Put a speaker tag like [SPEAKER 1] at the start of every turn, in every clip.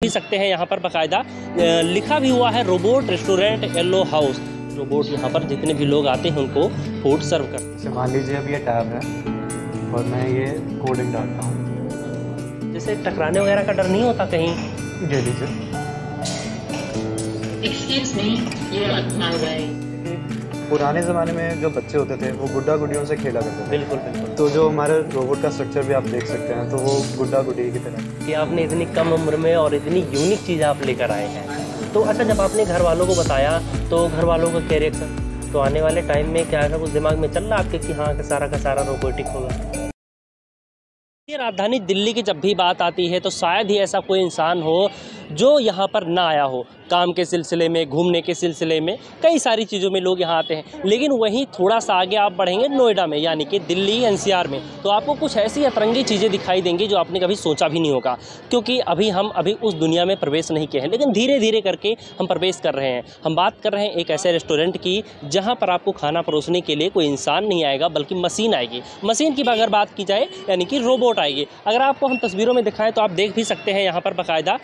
[SPEAKER 1] भी सकते हैं यहाँ पर बाकायदा लिखा भी हुआ है robot restaurant yellow house. Robot यहाँ पर जितने भी लोग आते हैं उनको फूड सर्व करते हैं।
[SPEAKER 2] जैसे मान लीजिए अब ये टैब है और मैं ये कोडिंग डालता हूँ।
[SPEAKER 1] जैसे टकराने वगैरह का डर नहीं होता कहीं?
[SPEAKER 2] ये लीजिए।
[SPEAKER 3] Excuse me, you're on my way.
[SPEAKER 2] पुराने ज़माने में जो बच्चे होते थे वो गुड्डा गुडियों से खेला करते थे।
[SPEAKER 1] बिल्कुल बिल्कुल।
[SPEAKER 2] तो जो हमारे रोबोट का स्ट्रक्चर भी आप देख सकते हैं तो वो गुड्डा गुडी की तरह।
[SPEAKER 1] कि आपने इतनी कम उम्र में और इतनी यूनिक चीज़ आप लेकर आए हैं। तो अच्छा, जब आपने घर वालों को बताया तो घर वालों का क्या रिएक्शन? तो आने वाले टाइम में क्या ऐसा कुछ दिमाग में चल रहा आपके कि हाँ का सारा रोबोटिक होगा? ये राजधानी दिल्ली की जब भी बात आती है तो शायद ही ऐसा कोई इंसान हो जो यहाँ पर ना आया हो। काम के सिलसिले में, घूमने के सिलसिले में, कई सारी चीज़ों में लोग यहाँ आते हैं। लेकिन वहीं थोड़ा सा आगे आप बढ़ेंगे नोएडा में, यानी कि दिल्ली एनसीआर में, तो आपको कुछ ऐसी अतरंगी चीज़ें दिखाई देंगी जो आपने कभी सोचा भी नहीं होगा। क्योंकि हम अभी उस दुनिया में प्रवेश नहीं किए हैं, लेकिन धीरे धीरे करके हम प्रवेश कर रहे हैं। हम बात कर रहे हैं एक ऐसे रेस्टोरेंट की जहाँ पर आपको खाना परोसने के लिए कोई इंसान नहीं आएगा बल्कि मशीन आएगी। मशीन की अगर बात की जाए यानी कि रोबोट आएगी। अगर आपको हम तस्वीरों में दिखाएं तो आप देख भी सकते हैं यहाँ पर बाकायदा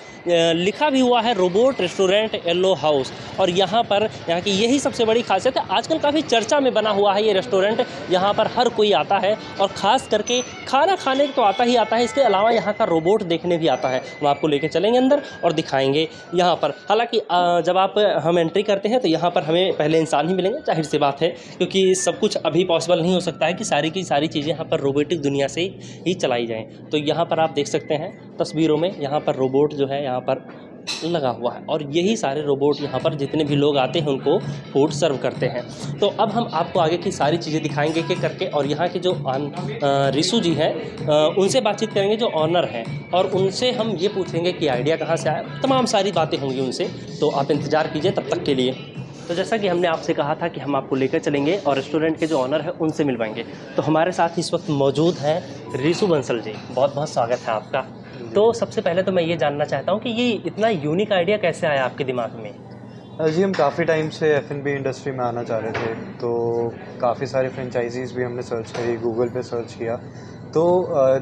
[SPEAKER 1] लिखा भी हुआ है रोबोट रेस्टोरेंट येलो हाउस। और यहाँ की यही सबसे बड़ी खासियत है। आजकल काफ़ी चर्चा में बना हुआ है ये रेस्टोरेंट। यहाँ पर हर कोई आता है और ख़ास करके खाना खाने तो आता ही आता है, इसके अलावा यहाँ का रोबोट देखने भी आता है। हम आपको लेके चलेंगे अंदर और दिखाएंगे यहाँ पर। हालांकि जब हम एंट्री करते हैं तो यहाँ पर हमें पहले इंसान ही मिलेंगे, जाहिर सी बात है, क्योंकि सब कुछ अभी पॉसिबल नहीं हो सकता है कि सारी की सारी चीज़ें यहाँ पर रोबोटिक दुनिया से ही चलाई जाएँ। तो यहाँ पर आप देख सकते हैं तस्वीरों में, यहाँ पर रोबोट जो है यहाँ पर लगा हुआ है और यही सारे रोबोट यहाँ पर जितने भी लोग आते हैं उनको फूड सर्व करते हैं। तो अब हम आपको आगे की सारी चीज़ें दिखाएंगे कि करके, और यहाँ के जो रिशु जी हैं उनसे बातचीत करेंगे जो ऑनर हैं, और उनसे हम ये पूछेंगे कि आइडिया कहाँ से आया। तमाम सारी बातें होंगी उनसे, तो आप इंतज़ार कीजिए तब तक के लिए। तो जैसा कि हमने आपसे कहा था कि हम आपको लेकर चलेंगे और रेस्टोरेंट के जो ऑनर है उनसे मिलवाएंगे, तो हमारे साथ इस वक्त मौजूद हैं रिशु बंसल जी। बहुत बहुत स्वागत है आपका। तो सबसे पहले तो मैं ये जानना चाहता हूँ कि ये इतना यूनिक आइडिया कैसे आया आपके दिमाग में?
[SPEAKER 2] जी, हम काफ़ी टाइम से F&B इंडस्ट्री में आना चाह रहे थे, तो काफ़ी सारे फ्रेंचाइजीज़ भी हमने सर्च करी, गूगल पे सर्च किया। तो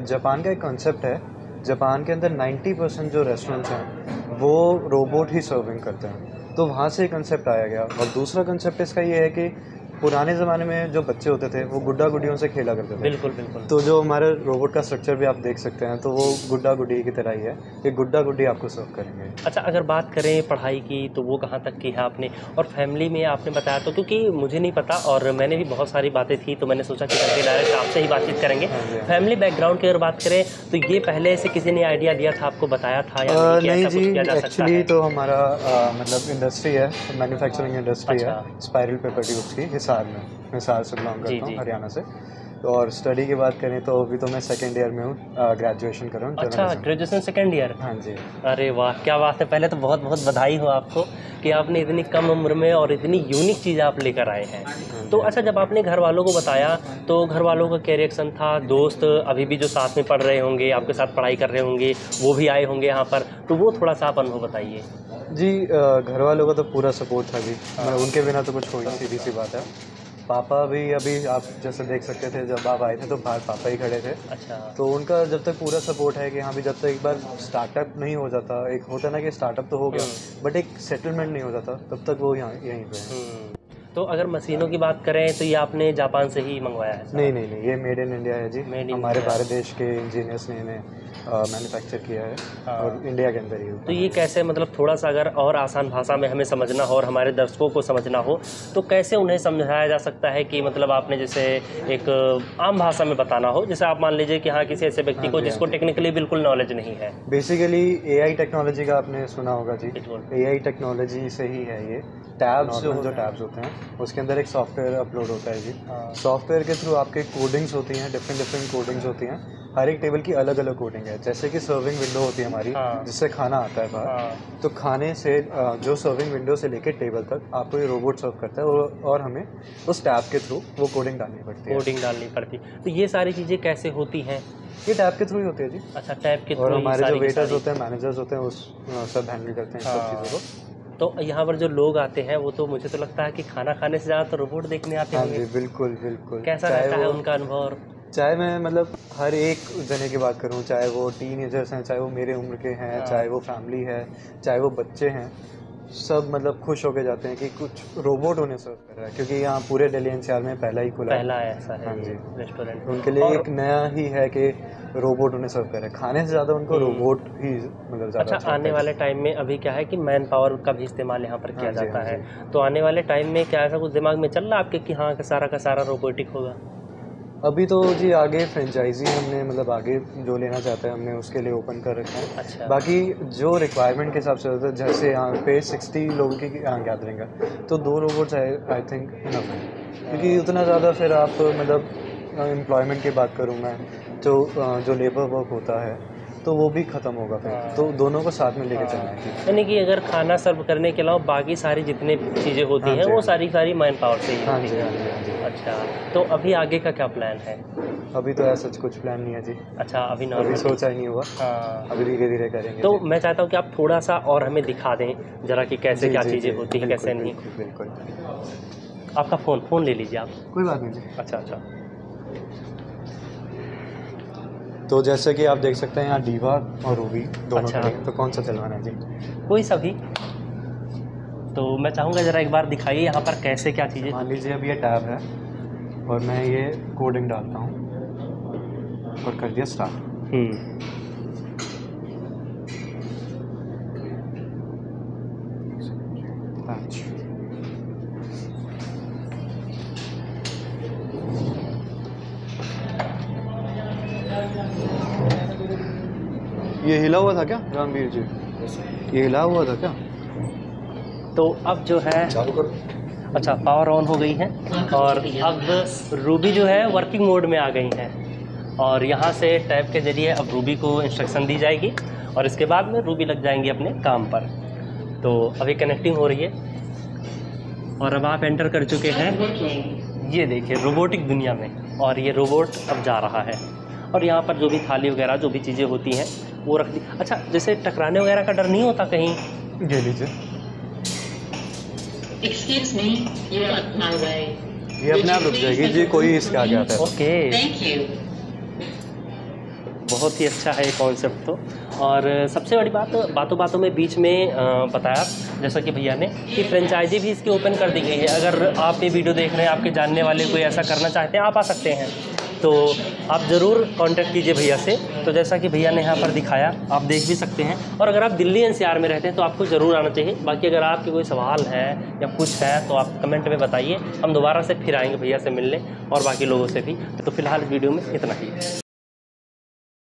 [SPEAKER 2] जापान का एक कॉन्सेप्ट है, जापान के अंदर 90% जो रेस्टोरेंट्स हैं वो रोबोट ही सर्विंग करते हैं। तो वहाँ से कंसेप्ट आया गया। और दूसरा कंसेप्ट इसका ये है कि पुराने ज़माने में जो बच्चे होते थे वो गुड्डा गुडियों से खेला करते थे।
[SPEAKER 1] बिल्कुल बिल्कुल।
[SPEAKER 2] तो जो हमारे रोबोट का स्ट्रक्चर भी आप देख सकते हैं तो वो गुड्डा गुडी की तरह ही है। ये गुड्डा गुडी आपको सर्व करेंगे।
[SPEAKER 1] अच्छा, अगर बात करें पढ़ाई की तो वो कहाँ तक की है आपने, और फैमिली में आपने बताया तो, क्योंकि मुझे नहीं पता और मैंने भी बहुत सारी बातें थी तो मैंने सोचा कि करके डायरेक्ट आपसे ही बातचीत करेंगे। फैमिली बैकग्राउंड की अगर बात करें तो ये पहले से किसी ने आइडिया दिया था, आपको बताया था या
[SPEAKER 2] नहीं जी, एक्चुअली तो हमारा मतलब इंडस्ट्री है, मैन्युफैक्चरिंग इंडस्ट्री है, स्पाइरल पेपर ट्यूब्स की, हिसार से बिलोंग करता हूँ, हरियाणा से। और स्टडी की बात करें तो अभी तो मैं सेकेंड ईयर में हूँ, ग्रेजुएशन कर रहा हूँ।
[SPEAKER 1] अच्छा, ग्रेजुएशन सेकेंड ईयर?
[SPEAKER 2] हाँ जी।
[SPEAKER 1] अरे वाह, क्या बात है। पहले तो बहुत बहुत बधाई हो आपको कि आपने इतनी कम उम्र में और इतनी यूनिक चीज़ आप लेकर आए हैं। तो अच्छा, जब आपने घर वालों को बताया तो घर वालों का क्या रिएक्शन था? दोस्त अभी भी जो साथ में पढ़ रहे होंगे, आपके साथ पढ़ाई कर रहे होंगे, वो भी आए होंगे यहाँ पर, तो वो थोड़ा सा आप अनुभव बताइए।
[SPEAKER 2] जी, घर वालों का तो पूरा सपोर्ट था जी। उनके बिना तो कुछ हो ही, सीधी सी बात है। पापा भी अभी आप जैसे देख सकते थे, जब आप आए थे तो बाहर पापा ही खड़े थे।
[SPEAKER 1] अच्छा।
[SPEAKER 2] तो उनका जब तक पूरा सपोर्ट है कि हाँ भी, जब तक एक बार स्टार्टअप नहीं हो जाता, एक होता ना कि स्टार्टअप तो हो गया बट एक सेटलमेंट नहीं हो जाता, तब तक वो यहीं पे है।
[SPEAKER 1] तो अगर मशीनों की बात करें तो ये आपने जापान से ही मंगवाया है?
[SPEAKER 2] नहीं, ये मेड इन इंडिया है जी। हमारे भारत देश के इंजीनियर्स ने इन्हें मैन्युफैक्चर किया है। हाँ। और इंडिया के अंदर ही।
[SPEAKER 1] तो ये कैसे, मतलब थोड़ा सा अगर और आसान भाषा में हमें समझना हो और हमारे दर्शकों को समझना हो तो कैसे उन्हें समझाया जा सकता है कि मतलब आपने जैसे एक आम भाषा में बताना हो, जैसे आप मान लीजिए कि हाँ किसी ऐसे व्यक्ति को जिसको टेक्निकली बिल्कुल नॉलेज नहीं है।
[SPEAKER 2] बेसिकली AI टेक्नोलॉजी का आपने सुना होगा जी। AI टेक्नोलॉजी से ही है ये। टैब्स जो टैब्स होते हैं उसके अंदर एक सॉफ्टवेयर अपलोड होता है जी। सॉफ्टवेयर के थ्रू आपके कोडिंग्स होती हैं, डिफरेंट कोडिंग्स होती हैं। हर एक टेबल की अलग अलग कोडिंग है। जैसे कि सर्विंग विंडो होती है हमारी, जिससे खाना आता है बाहर। तो खाने से जो सर्विंग विंडो से लेकर टेबल तक आपको ये रोबोट सर्व करता है और हमें उस टैब के थ्रू वो कोडिंग डालनी पड़ती है।
[SPEAKER 1] तो ये सारी चीज़ें कैसे होती हैं?
[SPEAKER 2] ये टैब के थ्रू ही होती है जी।
[SPEAKER 1] अच्छा, टैब के थ्रू।
[SPEAKER 2] और हमारे जो वेटर्स होते हैं, मैनेजर्स होते हैं, उस सब हैंडल करते हैं सब चीज़ों को।
[SPEAKER 1] तो यहाँ पर जो लोग आते हैं वो तो मुझे तो लगता है कि खाना खाने से ज़्यादा तो रोबोट देखने आते हैं।
[SPEAKER 2] हाँ जी, बिल्कुल।
[SPEAKER 1] कैसा रहता है उनका अनुभव?
[SPEAKER 2] चाहे मैं मतलब हर एक जने की बात करूं, चाहे वो टीनेजर्स हैं, चाहे वो मेरे उम्र के हैं, चाहे वो फैमिली है, चाहे वो बच्चे हैं, सब मतलब खुश होके जाते हैं कि कुछ रोबोट उन्हें सर्व कर रहा है, क्योंकि यहाँ पूरे दिल्ली एनसीआर में पहला ही खुला
[SPEAKER 1] पहला ऐसा है।
[SPEAKER 2] हाँ जी,
[SPEAKER 1] रेस्टोरेंट
[SPEAKER 2] उनके लिए एक नया ही है कि रोबोट उन्हें सर्व कर रहा है। खाने से ज़्यादा उनको रोबोट ही मतलब ज़्यादा
[SPEAKER 1] अच्छा आने वाले टाइम में अभी क्या है कि मैन पावर का भी इस्तेमाल यहाँ पर किया
[SPEAKER 2] हाँ जी,
[SPEAKER 1] जाता
[SPEAKER 2] हाँ
[SPEAKER 1] है,
[SPEAKER 2] जी।
[SPEAKER 1] तो आने वाले टाइम में क्या ऐसा कुछ दिमाग में चल रहा है आपके कि हाँ का सारा रोबोटिक होगा?
[SPEAKER 2] अभी तो जी आगे फ्रेंचाइजी हमने मतलब आगे जो लेना चाहते हैं हमने उसके लिए ओपन कर रखा है।
[SPEAKER 1] अच्छा।
[SPEAKER 2] बाकी जो रिक्वायरमेंट के हिसाब से होता है, जैसे यहाँ पे 60 लोगों की गैदरिंग है तो 2 रोबोट्स आई थिंक इनफ है, क्योंकि उतना ज़्यादा फिर आप मतलब एम्प्लॉयमेंट की बात करूँ मैं तो जो लेबर वर्क होता है तो वो भी ख़त्म होगा फिर, तो दोनों को साथ में लेके चलना है।
[SPEAKER 1] यानी कि अगर खाना सर्व करने के अलावा बाकी सारी जितने चीज़ें होती
[SPEAKER 2] हाँ
[SPEAKER 1] हैं
[SPEAKER 2] जी,
[SPEAKER 1] वो
[SPEAKER 2] हाँ
[SPEAKER 1] सारी मैन पावर से ही
[SPEAKER 2] हाँ
[SPEAKER 1] होती
[SPEAKER 2] जी,
[SPEAKER 1] हैं।
[SPEAKER 2] हाँ जी, हाँ जी।
[SPEAKER 1] अच्छा, तो अभी आगे का क्या प्लान है?
[SPEAKER 2] अभी तो ऐसा कुछ प्लान नहीं है जी।
[SPEAKER 1] अच्छा अभी
[SPEAKER 2] अभी
[SPEAKER 1] नॉर्मल
[SPEAKER 2] सोचा ही नहीं हुआ,
[SPEAKER 1] हाँ।
[SPEAKER 2] अभी धीरे धीरे करेंगे।
[SPEAKER 1] तो
[SPEAKER 2] जी।
[SPEAKER 1] मैं चाहता हूँ कि आप थोड़ा सा और हमें दिखा दें जरा कि कैसे
[SPEAKER 2] जी,
[SPEAKER 1] क्या
[SPEAKER 2] जी,
[SPEAKER 1] चीज़ें
[SPEAKER 2] जी,
[SPEAKER 1] होती हैं
[SPEAKER 2] बिल्कुल,
[SPEAKER 1] कैसे नहीं।
[SPEAKER 2] बिल्कुल, बिल्कुल।
[SPEAKER 1] आपका फ़ोन ले लीजिए आप।
[SPEAKER 2] कोई बात नहीं जी।
[SPEAKER 1] अच्छा अच्छा।
[SPEAKER 2] तो जैसे कि आप देख सकते हैं यहाँ डीवा और रूबी दोनों
[SPEAKER 1] अच्छा।
[SPEAKER 2] खड़े हैं, तो कौन सा चलवाना है जी?
[SPEAKER 1] कोई सा भी। तो मैं चाहूँगा ज़रा एक बार दिखाइए यहाँ पर कैसे क्या चीज़ें।
[SPEAKER 2] मान लीजिए अब ये टैब है और मैं ये कोडिंग डालता हूँ और कर दिया स्टार्ट। ये हिला हुआ था क्या रामवीर जी? ये हिला हुआ था क्या?
[SPEAKER 1] तो अब जो है
[SPEAKER 2] चालू करो।
[SPEAKER 1] अच्छा पावर ऑन हो गई है और अब रूबी जो है वर्किंग मोड में आ गई है और यहाँ से टैब के ज़रिए अब रूबी को इंस्ट्रक्शन दी जाएगी और इसके बाद में रूबी लग जाएंगी अपने काम पर। तो अभी कनेक्टिंग हो रही है और अब आप एंटर कर चुके हैं ये देखिए रोबोटिक दुनिया में, और ये रोबोट अब जा रहा है और यहाँ पर जो भी थाली वगैरह जो भी चीज़ें होती हैं वो रख दी। अच्छा जैसे टकराने वगैरह का डर नहीं होता कहीं?
[SPEAKER 2] ये लीजिए।
[SPEAKER 3] Excuse me, you're on my way.
[SPEAKER 2] ये अपने आप रुक जाएगी जी, कोई इसके आगे आता है।
[SPEAKER 1] Okay
[SPEAKER 3] Thank you.
[SPEAKER 1] बहुत ही अच्छा है ये कॉन्सेप्ट तो। और सबसे बड़ी बात बातों में बीच में बताया जैसा कि भैया ने कि फ्रेंचाइजी भी इसकी ओपन कर दी गई है। अगर आप ये वीडियो देख रहे हैं आपके जानने वाले कोई ऐसा करना चाहते हैं आप आ सकते हैं, तो आप ज़रूर कांटेक्ट कीजिए भैया से। तो जैसा कि भैया ने यहाँ पर दिखाया आप देख भी सकते हैं, और अगर आप दिल्ली एनसीआर में रहते हैं तो आपको ज़रूर आना चाहिए। बाकी अगर आपके कोई सवाल है या कुछ है तो आप कमेंट में बताइए, हम दोबारा से फिर आएंगे भैया से मिलने और बाकी लोगों से भी। तो फिलहाल इस वीडियो में इतना ही।